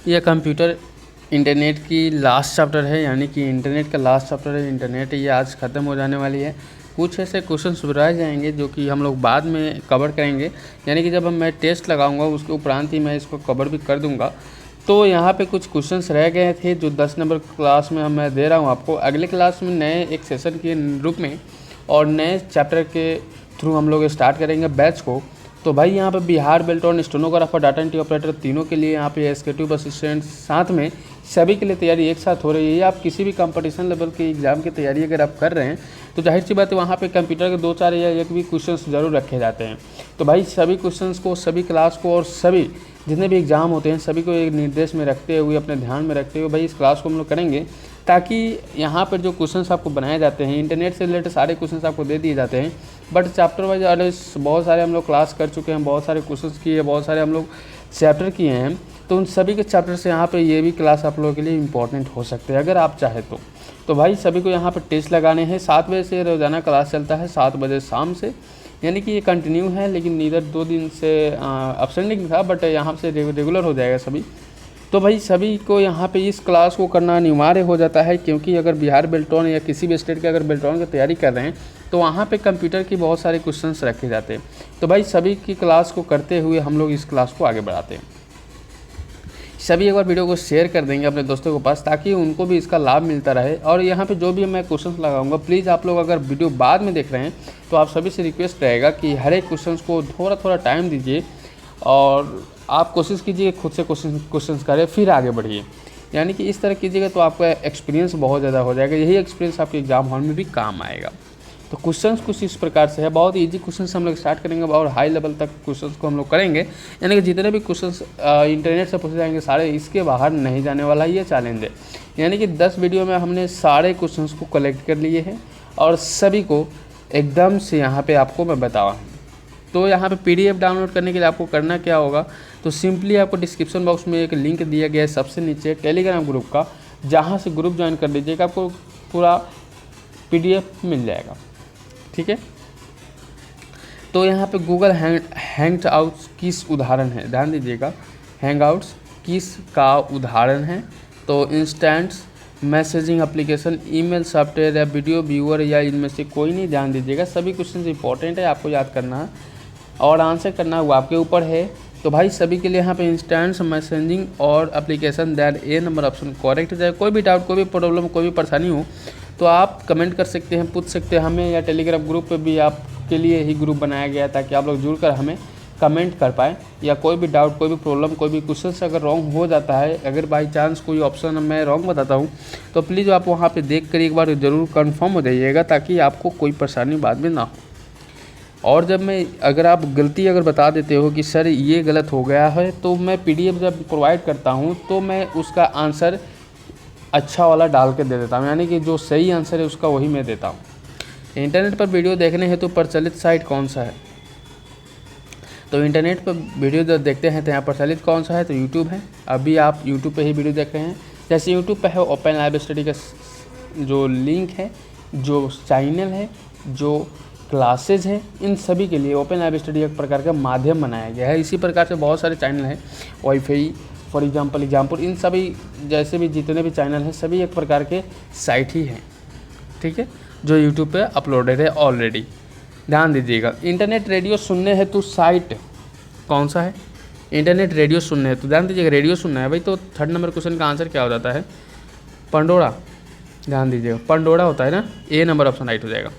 यह computer internet की last chapter है, यानी कि इंटरनेट का लास्ट चैप्टर है। इंटरनेट ये आज ख़त्म हो जाने वाली है। कुछ ऐसे क्वेश्चंस रह जाएंगे जो कि हम लोग बाद में कवर करेंगे, यानी कि जब मैं टेस्ट लगाऊंगा उसके उपरांत ही मैं इसको कवर भी कर दूंगा। तो यहाँ पे कुछ क्वेश्चंस रह गए थे जो 10 नंबर क्लास में मैं दे रहा हूँ आपको। अगले क्लास में नए एक सेशन के रूप में और नए चैप्टर के थ्रू हम लोग स्टार्ट करेंगे बैच को। तो भाई यहाँ पे Bihar Beltron stenographer data entry operator तीनों के लिए यहाँ पे एसकेटिव असिस्टेंट साथ में सभी के लिए तैयारी एक साथ हो रही है। आप किसी भी कंपटीशन लेवल के एग्ज़ाम की तैयारी अगर आप कर रहे हैं तो जाहिर सी बात है वहाँ पे कंप्यूटर के 2 4 या एक भी क्वेश्चंस ज़रूर रखे जाते हैं। तो भाई सभी क्वेश्चंस को, सभी क्लास को और सभी जितने भी एग्ज़ाम होते हैं सभी को एक निर्देश में रखते हुए, अपने ध्यान में रखते हुए भाई इस क्लास को हम लोग करेंगे, ताकि यहाँ पर जो क्वेश्चंस आपको बनाए जाते हैं इंटरनेट से रिलेटेड सारे क्वेश्चंस आपको दे दिए जाते हैं। बट चैप्टर वाइज बहुत सारे हम लोग क्लास कर चुके हैं, बहुत सारे क्वेश्चंस किए, बहुत सारे हम लोग चैप्टर किए हैं। तो उन सभी के चैप्टर से यहाँ पे ये भी क्लास आप लोगों के लिए इंपॉर्टेंट हो सकते हैं अगर आप चाहे तो भाई सभी को यहाँ पे टेस्ट लगाने हैं। 7 बजे से रोज़ाना क्लास चलता है, 7 बजे शाम से, यानी कि ये कंटिन्यू है। लेकिन इधर 2 दिन से अपसेंडिंग था, बट यहाँ से रेगुलर हो जाएगा सभी। तो भाई सभी को यहाँ पे इस क्लास को करना अनिवार्य हो जाता है, क्योंकि अगर बिहार बेल्ट्रॉन या किसी भी स्टेट के अगर बेल्ट्रॉन की तैयारी कर रहे हैं तो वहाँ पे कंप्यूटर की बहुत सारे क्वेश्चंस रखे जाते हैं। तो भाई सभी की क्लास को करते हुए हम लोग इस क्लास को आगे बढ़ाते हैं। सभी एक बार वीडियो को शेयर कर देंगे अपने दोस्तों के पास, ताकि उनको भी इसका लाभ मिलता रहे। और यहाँ पे जो भी मैं क्वेश्चंस लगाऊंगा, प्लीज़ आप लोग अगर वीडियो बाद में देख रहे हैं तो आप सभी से रिक्वेस्ट रहेगा कि हर एक क्वेश्चंस को थोड़ा थोड़ा टाइम दीजिए और आप कोशिश कीजिए खुद से क्वेश्चंस करें, फिर आगे बढ़िए। यानी कि इस तरह कीजिएगा तो आपका एक्सपीरियंस बहुत ज़्यादा हो जाएगा। यही एक्सपीरियंस आपके एग्जाम हॉल में भी काम आएगा। तो क्वेश्चंस कुछ इस प्रकार से है, बहुत इजी क्वेश्चंस हम लोग स्टार्ट करेंगे और हाई लेवल तक क्वेश्चंस को हम लोग करेंगे। यानी कि जितने भी क्वेश्चंस इंटरनेट से पूछे जाएंगे सारे, इसके बाहर नहीं जाने वाला ये चैलेंज है। यानी कि 10 वीडियो में हमने सारे क्वेश्चंस को कलेक्ट कर लिए हैं और सभी को एकदम से यहाँ पे आपको मैं बतावा। तो यहाँ पे PDF डाउनलोड करने के लिए आपको करना क्या होगा, तो सिंपली आपको डिस्क्रिप्शन बॉक्स में एक लिंक दिया गया है सबसे नीचे टेलीग्राम ग्रुप का, जहाँ से ग्रुप ज्वाइन कर लीजिएगा, आपको पूरा PDF मिल जाएगा। ठीक है। तो यहाँ पे गूगल हैंगआउट्स किस उदाहरण है, ध्यान दीजिएगा, हैंगआउट्स किस का उदाहरण है। तो instant messaging application, email software या वीडियो व्यूअर या इनमें से कोई नहीं, ध्यान दीजिएगा। सभी क्वेश्चन इंपॉर्टेंट है, आपको याद करना है और आंसर करना वो आपके ऊपर है। तो भाई सभी के लिए यहाँ पे इंस्टेंट मैसेजिंग और application that A number option correct जाए। कोई भी डाउट, कोई भी प्रॉब्लम, कोई भी परेशानी हो तो आप कमेंट कर सकते हैं, पूछ सकते हैं हमें, या टेलीग्राम ग्रुप पे भी आपके लिए ही ग्रुप बनाया गया है ताकि आप लोग जुड़कर हमें कमेंट कर पाएँ। या कोई भी डाउट, कोई भी प्रॉब्लम, कोई भी क्वेश्चन अगर रॉन्ग हो जाता है, अगर बाई चांस कोई ऑप्शन मैं रॉन्ग बताता हूँ तो प्लीज़ आप वहाँ पे देख कर एक बार ज़रूर कंफर्म हो जाइएगा, ताकि आपको कोई परेशानी बाद में ना हो। और जब मैं अगर आप गलती अगर बता देते हो कि सर ये गलत हो गया है, तो मैं PDF जब प्रोवाइड करता हूँ तो मैं उसका आंसर अच्छा वाला डाल के दे देता हूँ, यानी कि जो सही आंसर है उसका वही मैं देता हूँ। इंटरनेट पर वीडियो देखने हेतु प्रचलित साइट कौन सा है, तो इंटरनेट पर वीडियो जब देखते हैं तो यहाँ प्रचलित कौन सा है, तो यूट्यूब है। अभी आप यूट्यूब पे ही वीडियो देख रहे हैं। जैसे यूट्यूब पे है ओपन लाइव स्टडी का जो लिंक है, जो चैनल है, जो क्लासेज हैं, इन सभी के लिए ओपन लाइव स्टडी एक प्रकार का माध्यम बनाया गया है। इसी प्रकार से बहुत सारे चैनल हैं, वाईफाई फॉर एग्जाम्पल, इन सभी जैसे भी जितने भी चैनल हैं सभी एक प्रकार के साइट ही हैं। ठीक है, जो यूट्यूब पे अपलोडेड है ऑलरेडी। ध्यान दीजिएगा, इंटरनेट रेडियो सुनने हेतु साइट कौन सा है, इंटरनेट रेडियो सुनने हेतु, ध्यान दीजिएगा रेडियो सुनना है भाई। तो 3rd नंबर क्वेश्चन का आंसर क्या हो जाता है, पंडोरा। ध्यान दीजिएगा पंडोरा होता है ना, ए नंबर ऑप्शन राइट हो जाएगा।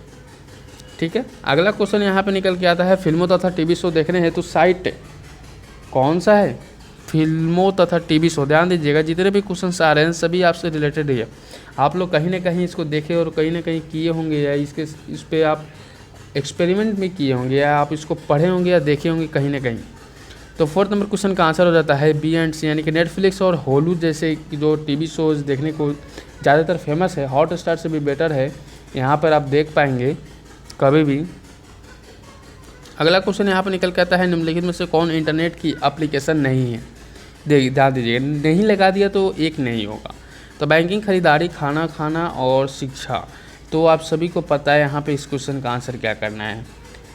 ठीक है, अगला क्वेश्चन यहाँ पे निकल के आता है, फिल्मों तथा टीवी शो देखने हेतु साइट कौन सा है, फिल्मों तथा टीवी शो। ध्यान दीजिएगा जितने भी क्वेश्चंस आ रहे हैं सभी आपसे रिलेटेड ही है। आप लोग कहीं ना कहीं इसको देखे और कहीं ना कहीं किए होंगे, या इस पे आप एक्सपेरिमेंट भी किए होंगे, या आप इसको पढ़े होंगे या देखे होंगे कहीं ना कहीं। तो 4th नंबर क्वेश्चन का आंसर हो जाता है बी एंड सी, यानी कि नेटफ्लिक्स और होलू जैसे जो टीवी शोज देखने को ज़्यादातर फेमस है, हॉटस्टार से भी बेटर है, यहाँ पर आप देख पाएंगे कभी भी। अगला क्वेश्चन यहाँ पर निकल के आता है, निम्नलिखित में से कौन इंटरनेट की एप्लीकेशन नहीं है। ध्यान दीजिएगा, नहीं लगा दिया तो एक नहीं होगा। तो बैंकिंग, खरीदारी, खाना खाना और शिक्षा। तो आप सभी को पता है यहाँ पे इस क्वेश्चन का आंसर क्या करना है।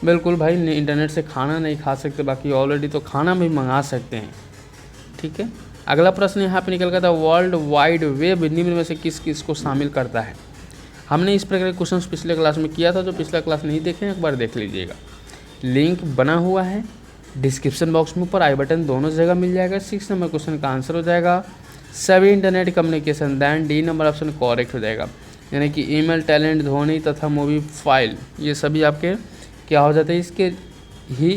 बिल्कुल भाई, इंटरनेट से खाना नहीं खा सकते, बाकी ऑलरेडी तो खाना भी मंगा सकते हैं। ठीक है, अगला प्रश्न यहाँ पे निकल गया था, वर्ल्ड वाइड वेब निम्न में से किस किस को शामिल करता है। हमने इस प्रकार के क्वेश्चन पिछले क्लास में किया था, जो पिछला क्लास नहीं देखे एक बार देख लीजिएगा। लिंक बना हुआ है डिस्क्रिप्शन बॉक्स में, ऊपर आई बटन दोनों जगह मिल जाएगा। 6 नंबर क्वेश्चन का आंसर हो जाएगा सभी internet communication, then D number option correct हो जाएगा। यानी कि ईमेल, टैलेंट, ध्वनि तथा मूवी फाइल, ये सभी आपके क्या हो जाते हैं,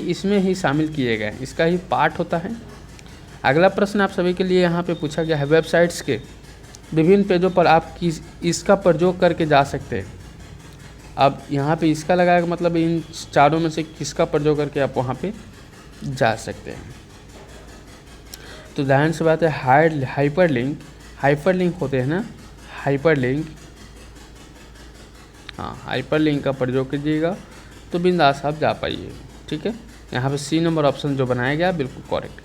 इसमें ही शामिल किए गए, इसका ही पार्ट होता है। अगला प्रश्न आप सभी के लिए यहाँ पे पूछा गया है, वेबसाइट्स के विभिन्न पेजों पर आप इसका प्रयोग करके जा सकते हैं। अब यहाँ पे इसका लगाएगा मतलब इन चारों में से किसका प्रयोग करके आप वहाँ पे जा सकते हैं। तो ध्यान से बात है, हाइपरलिंक होते हैं ना, हाइपरलिंक, हाँ हाइपरलिंक का प्रयोग कीजिएगा तो बिंदास आप जा पाइए। ठीक है, यहाँ पे सी नंबर ऑप्शन जो बनाया गया बिल्कुल करेक्ट।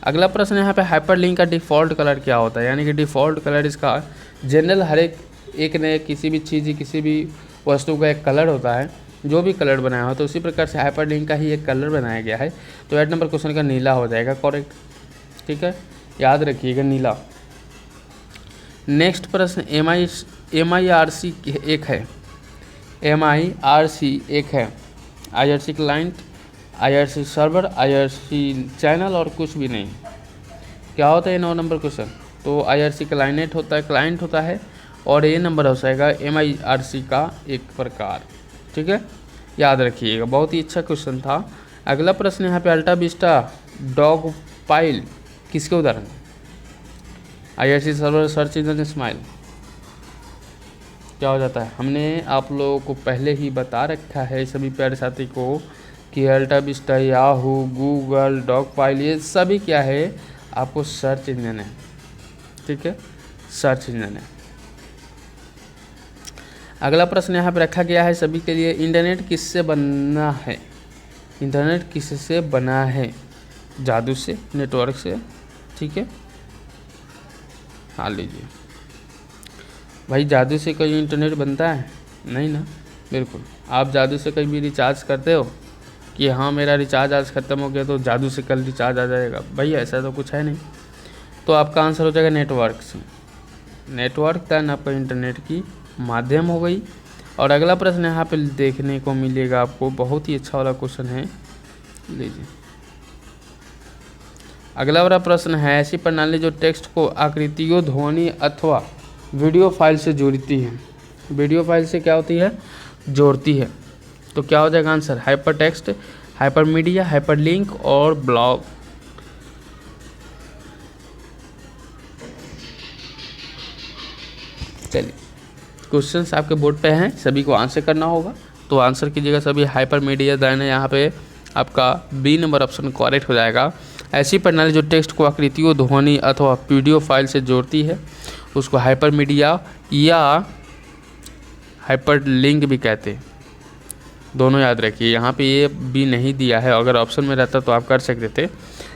अगला प्रश्न यहाँ पे, हाइपरलिंक का डिफ़ॉल्ट कलर क्या होता है। यानी कि डिफ़ॉल्ट कलर इसका जनरल हर एक ने किसी भी चीज़, किसी भी वस्तु का एक कलर होता है, जो भी कलर बनाया हो, तो उसी प्रकार से हाइपरलिंक का ही एक कलर बनाया गया है। तो 8 नंबर क्वेश्चन का नीला हो जाएगा करेक्ट। ठीक है, याद रखिएगा नीला। नेक्स्ट प्रश्न, MIRC एक है, MIRC एक है, IRC client, IRC server, IRC channel और कुछ भी नहीं। क्या होता है 9 नंबर क्वेश्चन, तो IRC क्लाइंट होता है और ये नंबर हो जाएगा MIRC का एक प्रकार। ठीक है, याद रखिएगा, बहुत ही अच्छा क्वेश्चन था। अगला प्रश्न यहाँ पे, अल्टा विस्टा डॉग पाइल किसके उदाहरण, IRC server, search engine, smile. क्या हो जाता है, हमने आप लोगों को पहले ही बता रखा है सभी प्यारे साथी को कि AltaVista, Yahoo, Google, Dogpile, ये सभी क्या है, आपको सर्च इंजन है। ठीक है, सर्च इंजन है। अगला प्रश्न यहाँ पे रखा गया है सभी के लिए, इंटरनेट किससे बना है। इंटरनेट किससे बना है, जादू से, नेटवर्क से। ठीक है, हाँ लीजिए भाई, जादू से कोई इंटरनेट बनता है नहीं ना, बिल्कुल। आप जादू से कहीं भी रिचार्ज करते हो कि हाँ मेरा रिचार्ज आज ख़त्म हो गया तो जादू से कल रिचार्ज आ जाएगा, भाई ऐसा तो कुछ है नहीं। तो आपका आंसर हो जाएगा नेटवर्क से। नेटवर्क दैन आपका इंटरनेट की माध्यम हो गई। और अगला प्रश्न यहाँ पे देखने को मिलेगा आपको, बहुत ही अच्छा वाला क्वेश्चन है, लीजिए। अगला वाला प्रश्न है, ऐसी प्रणाली जो टेक्स्ट को आकृतियों, ध्वनि अथवा वीडियो फाइल से जोड़ती है। वीडियो फाइल से क्या होती है, जोड़ती है। तो क्या हो जाएगा answer, hyper text, hyper media, hyper link और ब्लॉग। चलिए, क्वेश्चंस आपके बोर्ड पे हैं, सभी को आंसर करना होगा, तो आंसर कीजिएगा सभी। हाइपर मीडिया दैन है, यहाँ पे आपका बी नंबर ऑप्शन करेक्ट हो जाएगा। ऐसी प्रणाली जो टेक्स्ट को आकृतियों, ध्वनि अथवा वीडियो फाइल से जोड़ती है उसको हाइपर मीडिया या हाइपर लिंक भी कहते हैं, दोनों याद रखिए। यहाँ पे ये भी नहीं दिया है, अगर ऑप्शन में रहता तो आप कर सकते थे।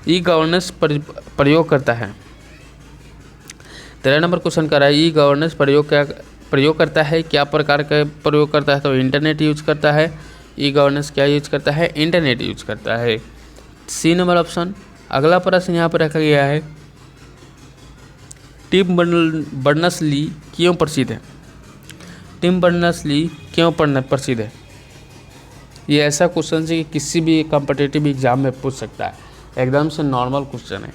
ई गवर्नेंस प्रयोग करता है, 13 नंबर क्वेश्चन कर रहा है, ई गवर्नेंस प्रयोग करता है, क्या प्रकार का प्रयोग करता है, तो इंटरनेट यूज करता है। ई गवर्नेंस क्या यूज करता है, इंटरनेट यूज करता है, सी नंबर ऑप्शन। अगला प्रश्न यहाँ पर रखा गया है, टिम बर्नर्स-ली क्यों प्रसिद्ध है। टिम बर्नर्स-ली क्यों प्रसिद्ध है, ये ऐसा क्वेश्चन है कि किसी भी कॉम्पिटिटिव एग्जाम में पूछ सकता है, एकदम से नॉर्मल क्वेश्चन है।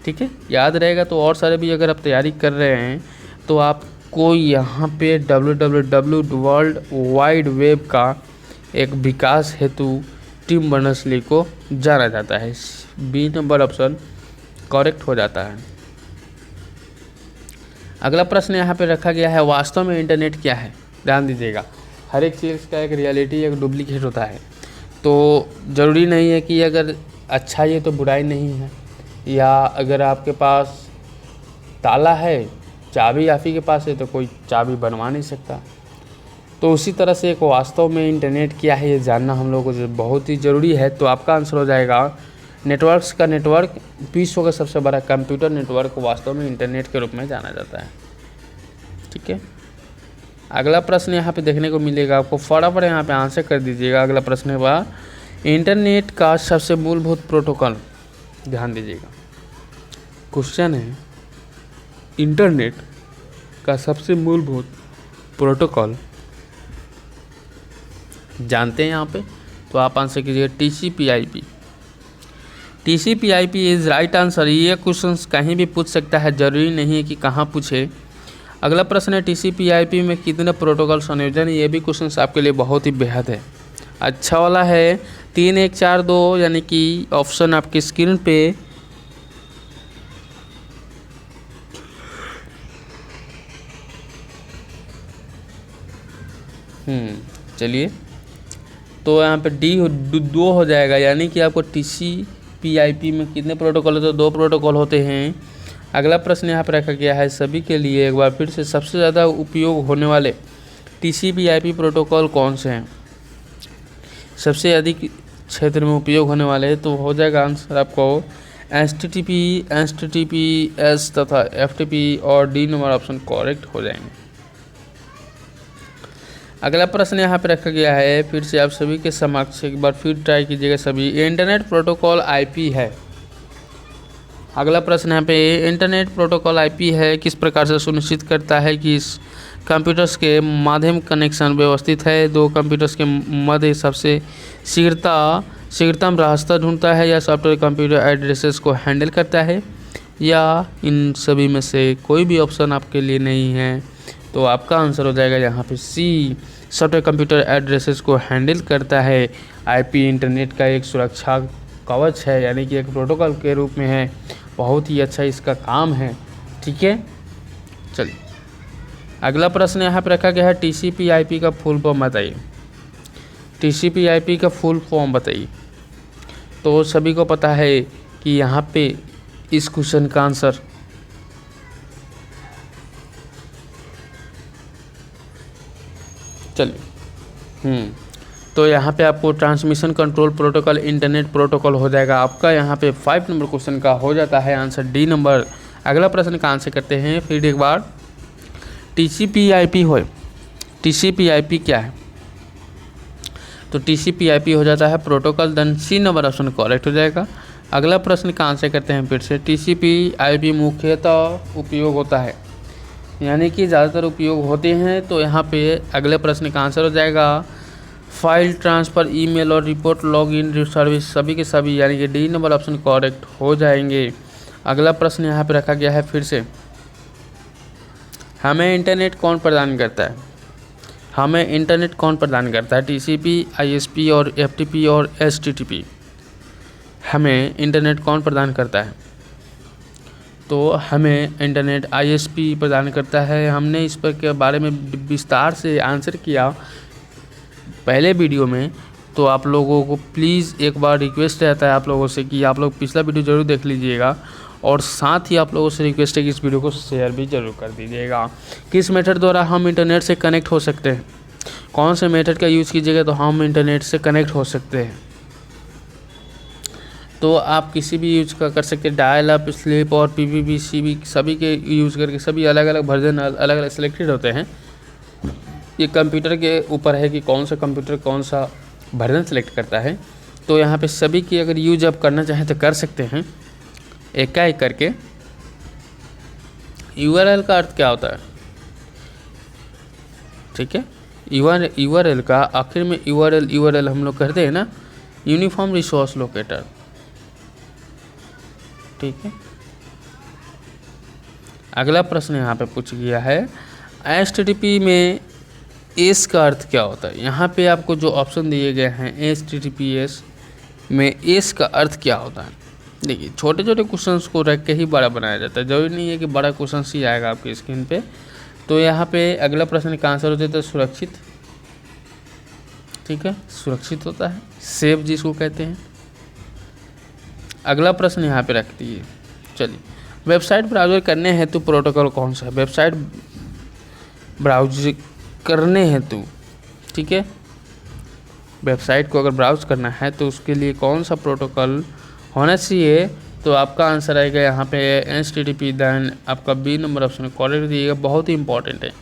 ठीक है, याद रहेगा। तो और सारे भी अगर आप तैयारी कर रहे हैं तो आपको यहाँ पे www वर्ल्ड वाइड वेब का एक विकास हेतु टिम बर्नर्स-ली को जाना जाता है। बी नंबर ऑप्शन करेक्ट हो जाता है। अगला प्रश्न यहाँ पे रखा गया है, वास्तव में इंटरनेट क्या है। ध्यान दीजिएगा, हर एक चीज़ का एक रियलिटी, एक डुप्लीकेट होता है। तो ज़रूरी नहीं है कि अगर अच्छा है तो बुराई नहीं है, या अगर आपके पास ताला है, चाबी आप ही के पास है, तो कोई चाबी बनवा नहीं सकता। तो उसी तरह से एक वास्तव में इंटरनेट क्या है ये जानना हम लोगों को बहुत ही ज़रूरी है। तो आपका आंसर हो जाएगा नेटवर्क्स का नेटवर्क, विश्व का सबसे बड़ा कंप्यूटर नेटवर्क वास्तव में इंटरनेट के रूप में जाना जाता है। ठीक है, अगला प्रश्न यहाँ पे देखने को मिलेगा आपको, फटाफट यहाँ पे आंसर कर दीजिएगा। अगला प्रश्न है, इंटरनेट का सबसे मूलभूत प्रोटोकॉल, ध्यान दीजिएगा। क्वेश्चन है इंटरनेट का सबसे मूलभूत प्रोटोकॉल जानते हैं यहाँ पे? तो आप आंसर कीजिए TCP/IP। TCP/IP is right answer. ये क्वेश्चन कहीं भी पूछ सकता है, ज़रूरी नहीं है कि कहाँ पूछे। अगला प्रश्न है TCP/IP में कितने प्रोटोकॉल संयोजन? ये भी क्वेश्चन आपके लिए बहुत ही बेहद है, अच्छा वाला है। 3 1 4 2 यानी कि ऑप्शन आपकी स्क्रीन पे चलिए, तो यहाँ पे डी 2 हो जाएगा, यानी कि आपको TCP/IP में कितने प्रोटोकॉल होते हैं? 2 प्रोटोकॉल होते हैं। अगला प्रश्न यहाँ पर रखा गया है सभी के लिए, एक बार फिर से, सबसे ज़्यादा उपयोग होने वाले TCP/IP प्रोटोकॉल कौन से हैं? सबसे अधिक क्षेत्र में उपयोग होने वाले, तो हो जाएगा आंसर आपको HTTP, HTTPS तथा FTP और डी नंबर ऑप्शन करेक्ट हो जाएंगे। अगला प्रश्न यहाँ पे रखा गया है, फिर से आप सभी के समक्ष एक बार फिर ट्राई कीजिएगा सभी। इंटरनेट प्रोटोकॉल IP है। अगला प्रश्न यहाँ पे इंटरनेट प्रोटोकॉल IP है, किस प्रकार से सुनिश्चित करता है कि इस कंप्यूटर्स के माध्यम कनेक्शन व्यवस्थित है? 2 कंप्यूटर्स के मध्य सबसे शीघ्रतम रास्ता ढूंढता है, या सॉफ्टवेयर कंप्यूटर एड्रेसेस को हैंडल करता है, या इन सभी में से कोई भी ऑप्शन आपके लिए नहीं है? तो आपका आंसर हो जाएगा यहाँ पे C, सॉफ्टवेयर कंप्यूटर एड्रेसेस को हैंडल करता है। IP इंटरनेट का एक सुरक्षा कवच है, यानी कि एक प्रोटोकॉल के रूप में है, बहुत ही अच्छा इसका काम है। ठीक है, चलिए अगला प्रश्न यहाँ पर रखा गया है TCP/IP का फुल फॉर्म बताइए। TCP/IP का फुल फॉर्म बताइए। तो सभी को पता है कि यहाँ पे इस क्वेश्चन का आंसर चलिए तो यहाँ पे आपको transmission control protocol internet protocol हो जाएगा। आपका यहाँ पे 5 नंबर क्वेश्चन का हो जाता है आंसर डी नंबर। अगला प्रश्न का आंसर करते हैं फिर एक बार। TCP/IP हो, TCP/IP क्या है? तो TCP/IP हो जाता है protocol, then C number option correct हो जाएगा। अगला प्रश्न का आंसर करते हैं फिर से। TCP/IP मुख्यतः उपयोग होता है, यानी कि ज़्यादातर उपयोग होते हैं। तो यहाँ पे अगले प्रश्न का आंसर हो जाएगा फाइल ट्रांसफ़र, ईमेल और रिपोर्ट लॉगिन सर्विस, सभी के सभी, यानी कि डी नंबर ऑप्शन करेक्ट हो जाएंगे। अगला प्रश्न यहाँ पे रखा गया है फिर से, हमें इंटरनेट कौन प्रदान करता है? हमें इंटरनेट कौन प्रदान करता है? TCP, ISP और FTP और HTTP, हमें इंटरनेट कौन प्रदान करता है? तो हमें इंटरनेट ISP प्रदान करता है। हमने इस पर के बारे में विस्तार से आंसर किया पहले वीडियो में, तो आप लोगों को प्लीज़ एक बार रिक्वेस्ट रहता है आप लोगों से कि आप लोग पिछला वीडियो ज़रूर देख लीजिएगा, और साथ ही आप लोगों से रिक्वेस्ट है कि इस वीडियो को शेयर भी ज़रूर कर दीजिएगा। किस मेथड द्वारा हम इंटरनेट से कनेक्ट हो सकते हैं? कौन से मेथड का यूज़ कीजिएगा तो हम इंटरनेट से कनेक्ट हो सकते हैं? तो आप किसी भी यूज का कर सकते हैं, डायल अप, स्लीप और PPPCB सभी के यूज़ करके, सभी अलग अलग वर्जन अलग अलग सिलेक्टेड होते हैं। ये कंप्यूटर के ऊपर है कि कौन सा कंप्यूटर कौन सा वर्जन सेलेक्ट करता है। तो यहाँ पे सभी की अगर यूज आप करना चाहें तो कर सकते हैं एक करके। URL का अर्थ क्या होता है? ठीक है, URL का आखिर में URL हम लोग कहते हैं ना, यूनिफॉर्म रिसोर्स लोकेटर। ठीक है, अगला प्रश्न यहाँ पे पूछ गया है HTTP में एस का अर्थ क्या होता है? यहाँ पे आपको जो ऑप्शन दिए गए हैं HTTPS में एस का अर्थ क्या होता है? देखिए, छोटे छोटे क्वेश्चंस को रख के ही बड़ा बनाया जाता है, जरूरी नहीं है कि बड़ा क्वेश्चन ही आएगा आपकी स्क्रीन पे। तो यहाँ पे अगला प्रश्न का आंसर हो जाता है सुरक्षित। ठीक है, सुरक्षित होता है, सेफ जिसको कहते हैं। अगला प्रश्न यहाँ पे रख दीजिए। चलिए, वेबसाइट ब्राउज़र करने हेतु प्रोटोकॉल कौन सा है? वेबसाइट ब्राउज करने हेतु, ठीक है, वेबसाइट को अगर ब्राउज करना है तो उसके लिए कौन सा प्रोटोकॉल होना चाहिए? तो आपका आंसर आएगा यहाँ पे HTTP, देन आपका बी नंबर ऑप्शन करेक्ट दिएगा, बहुत ही इंपॉर्टेंट है।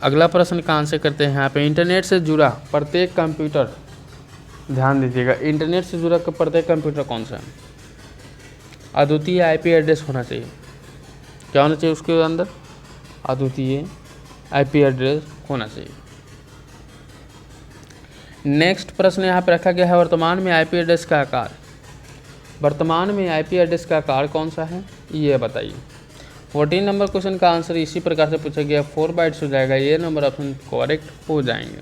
अगला प्रश्न का आंसर करते हैं यहाँ पे। इंटरनेट से जुड़ा प्रत्येक कंप्यूटर ध्यान दीजिएगा, इंटरनेट से जुड़ा प्रत्येक कंप्यूटर कौन सा है? अद्वितीय आईपी एड्रेस होना चाहिए। क्या होना चाहिए उसके अंदर? अद्वितीय आईपी एड्रेस होना चाहिए। नेक्स्ट प्रश्न यहाँ पे रखा गया है, वर्तमान में आईपी एड्रेस का आकार, वर्तमान में आईपी एड्रेस का आकार कौन सा है ये बताइए। 14 नंबर क्वेश्चन का आंसर इसी प्रकार से पूछा गया, 4 बाइट्स हो जाएगा, ये नंबर ऑप्शन करेक्ट हो जाएंगे।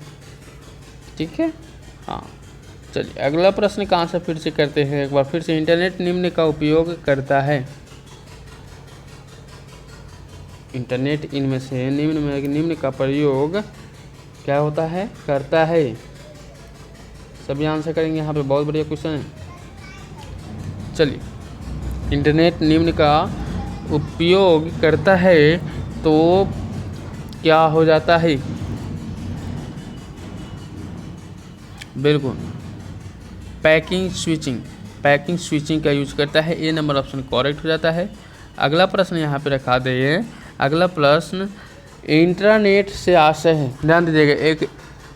ठीक है, हाँ चलिए अगला प्रश्न का आंसर फिर से करते हैं एक बार फिर से। इंटरनेट निम्न का उपयोग करता है, इंटरनेट इनमें से निम्न का प्रयोग क्या होता है? करता है। सभी आंसर करेंगे यहाँ पे, बहुत बढ़िया क्वेश्चन है। चलिए, इंटरनेट निम्न का उपयोग करता है तो क्या हो जाता है? बिल्कुल पैकिंग स्विचिंग का यूज करता है, ये नंबर ऑप्शन करेक्ट हो जाता है। अगला प्रश्न यहाँ पे रखा दे, अगला प्रश्न इंट्रानेट से आशय है। ध्यान दीजिएगा, एक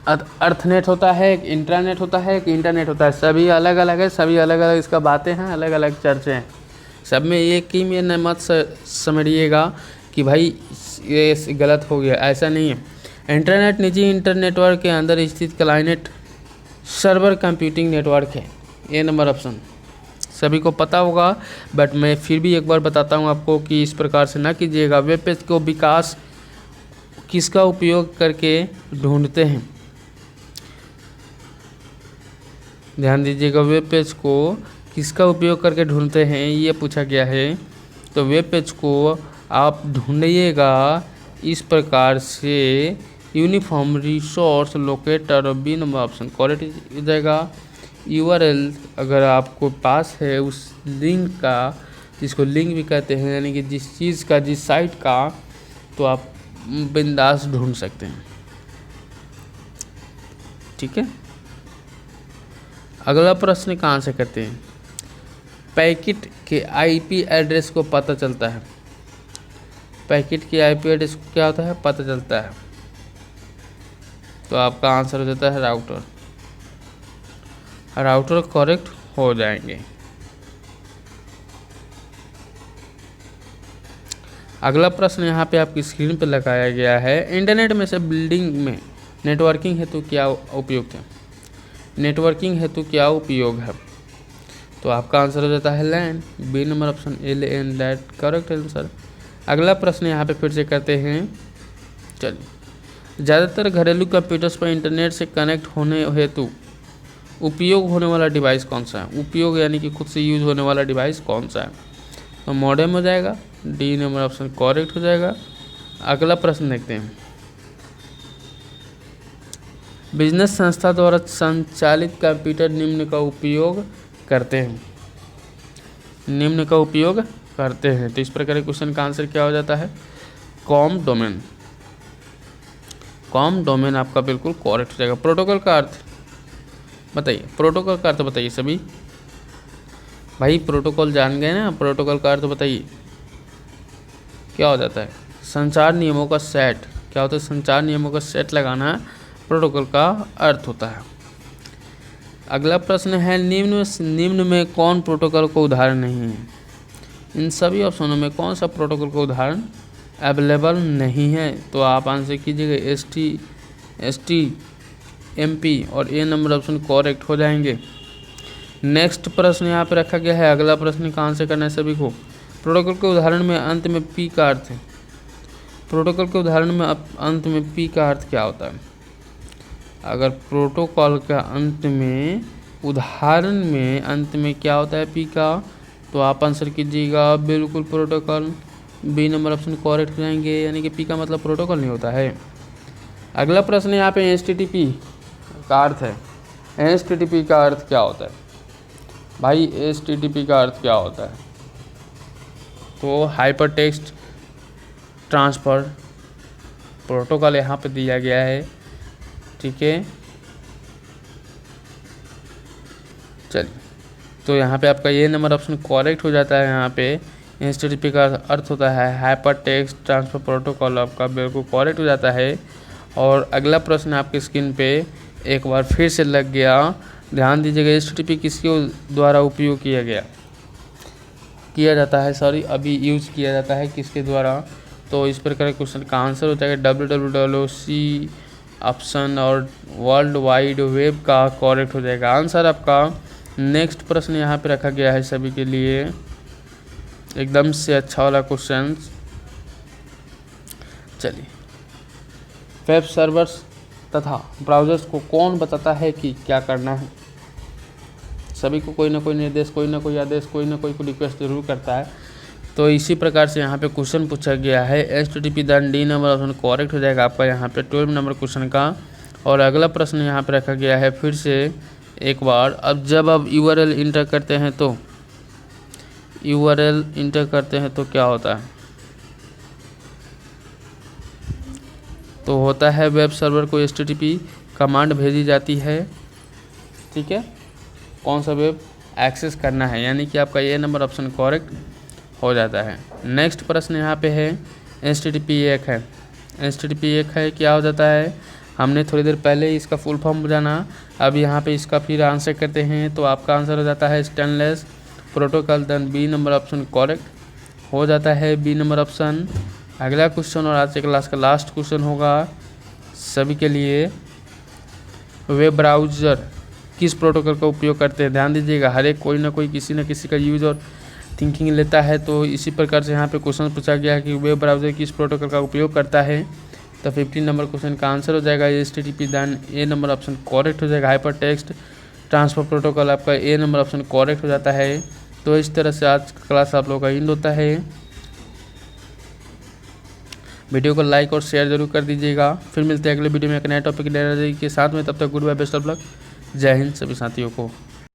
अर्थनेट होता है, एक इंट्रानेट होता है, एक इंटरनेट होता है, सभी अलग अलग है, सभी अलग अलग इसका बातें हैं, अलग अलग चर्चे हैं, सब में एक ही में न मत समझिएगा कि भाई ये गलत हो गया, ऐसा नहीं है। इंटरनेट निजी इंटरनेटवर्क के अंदर स्थित क्लाइंट सर्वर कंप्यूटिंग नेटवर्क है, ये नंबर ऑप्शन सभी को पता होगा, बट मैं फिर भी एक बार बताता हूँ आपको कि इस प्रकार से ना कीजिएगा। वेब पेज को विकास किसका उपयोग करके ढूंढते हैं? ध्यान दीजिएगा, वेब पेज को किसका उपयोग करके ढूंढते हैं ये पूछा गया है। तो वेब पेज को आप ढूंढिएगा इस प्रकार से, uniform resource locator, B number option correct हो जाएगा। URL अगर आपको पास है उस लिंक का, जिसको लिंक भी कहते हैं, यानी कि जिस चीज़ का, जिस साइट का, तो आप बिंदास ढूंढ सकते हैं। ठीक है, अगला प्रश्न का आंसर करते हैं। पैकेट के आईपी एड्रेस को पता चलता है, पैकेट के आईपी एड्रेस को क्या होता है? पता चलता है। तो आपका आंसर हो जाता है राउटर, राउटर करेक्ट हो जाएंगे। अगला प्रश्न यहाँ पे आपकी स्क्रीन पे लगाया गया है, इंटरनेट में से बिल्डिंग में नेटवर्किंग हेतु क्या उपयोग है? नेटवर्किंग हेतु क्या उपयोग है? तो आपका आंसर हो जाता है LAN, B number option LAN, that correct answer. अगला प्रश्न यहाँ पे फिर से करते हैं। चलिए, ज़्यादातर घरेलू कंप्यूटर्स पर इंटरनेट से कनेक्ट होने हेतु उपयोग होने वाला डिवाइस कौन सा है? उपयोग यानी कि खुद से यूज होने वाला डिवाइस कौन सा है? तो मॉडेम हो जाएगा, डी नंबर ऑप्शन करेक्ट हो जाएगा। अगला प्रश्न देखते हैं, बिजनेस संस्था द्वारा संचालित कंप्यूटर निम्न का उपयोग करते हैं, निम्न का उपयोग करते हैं। तो इस प्रकार के क्वेश्चन का आंसर क्या हो जाता है? कॉम डोमेन, कॉम डोमेन आपका बिल्कुल करेक्ट हो जाएगा। प्रोटोकॉल का अर्थ बताइए, प्रोटोकॉल का अर्थ बताइए सभी भाई, प्रोटोकॉल जान गए ना? प्रोटोकॉल का अर्थ बताइए क्या हो जाता है? संचार नियमों का सेट। क्या होता है? संचार नियमों का सेट लगाना प्रोटोकॉल का अर्थ होता है। अगला प्रश्न है, निम्न में कौन प्रोटोकॉल का उदाहरण नहीं है? इन सभी ऑप्शनों में कौन सा प्रोटोकॉल का उदाहरण अवेलेबल नहीं है? तो आप आंसर कीजिएगा STMP और ए नंबर ऑप्शन करेक्ट हो जाएंगे। नेक्स्ट प्रश्न यहाँ पे रखा गया है, अगला प्रश्न का आंसर करना है सभी को। प्रोटोकॉल के उदाहरण में अंत में P का अर्थ है, प्रोटोकॉल के उदाहरण में अंत में P का अर्थ क्या होता है? अगर प्रोटोकॉल का अंत में, उदाहरण में अंत में क्या होता है P का, तो आप आंसर कीजिएगा बिल्कुल protocol, B number option correct हो जाएंगे, यानी कि P का मतलब प्रोटोकॉल नहीं होता है। अगला प्रश्न यहाँ पे HTTP का अर्थ है, HTTP का अर्थ क्या होता है भाई? HTTP का अर्थ क्या होता है? तो हाइपर टेक्स्ट ट्रांसफ़र प्रोटोकॉल यहाँ पे दिया गया है। ठीक है, चलिए, तो यहाँ पे आपका ये नंबर ऑप्शन करेक्ट हो जाता है। यहाँ पे HTTP का अर्थ होता है हाइपर टेक्स्ट ट्रांसफ़र प्रोटोकॉल, आपका बिल्कुल करेक्ट हो जाता है। और अगला प्रश्न आपकी स्क्रीन पे एक बार फिर से लग गया, ध्यान दीजिएगा HTTP किसके द्वारा उपयोग किया जाता है, अभी यूज़ किया जाता है किसके द्वारा। तो इस प्रकार क्वेश्चन का आंसर हो जाएगा WWWC ऑप्शन, और वर्ल्ड वाइड वेब का करेक्ट हो जाएगा आंसर आपका। नेक्स्ट प्रश्न यहाँ पे रखा गया है सभी के लिए एकदम से अच्छा वाला क्वेश्चन। चलिए, वेब सर्वर्स तथा ब्राउज़र्स को कौन बताता है कि क्या करना है। सभी को कोई ना कोई निर्देश, कोई ना कोई आदेश, कोई ना कोई रिक्वेस्ट जरूर करता है। तो इसी प्रकार से यहाँ पे क्वेश्चन पूछा गया है HTTP then D number option correct हो जाएगा आपका यहाँ पे 12 नंबर क्वेश्चन का। और अगला प्रश्न यहाँ पे रखा गया है फिर से एक बार, अब जब आप URL इंटर करते हैं तो क्या होता है। तो होता है वेब सर्वर को HTTP कमांड भेजी जाती है, ठीक है, कौन सा वेब एक्सेस करना है, यानी कि आपका ये नंबर ऑप्शन करेक्ट हो जाता है। नेक्स्ट प्रश्न यहाँ पे है HTTP 1 है। HTTP 1 है क्या हो जाता है, हमने थोड़ी देर पहले ही इसका फुल फॉर्म जाना, अब यहाँ पे इसका फिर आंसर करते हैं। तो आपका आंसर हो जाता है stateless protocol, then B number option correct हो जाता है, B नंबर ऑप्शन। अगला क्वेश्चन और आज के क्लास का लास्ट क्वेश्चन होगा सभी के लिए, वेब ब्राउज़र किस प्रोटोकॉल का उपयोग करते हैं। ध्यान दीजिएगा, हर एक कोई ना कोई किसी न किसी का यूज़ और थिंकिंग लेता है। तो इसी प्रकार से यहाँ पे क्वेश्चन पूछा गया है कि वेब ब्राउज़र किस प्रोटोकॉल का उपयोग करता है। तो 15 नंबर क्वेश्चन का आंसर हो जाएगा HTTP, then A number option correct हो जाएगा। हाइपर टेक्स्ट ट्रांसफ़र प्रोटोकॉल आपका A नंबर ऑप्शन करेक्ट हो जाता है। तो इस तरह से आज का क्लास आप लोगों का एंड होता है। वीडियो को लाइक और शेयर जरूर कर दीजिएगा। फिर मिलते हैं अगले वीडियो में एक नए टॉपिक के साथ में, तब तक good bye, best of luck, जय हिंद सभी साथियों को।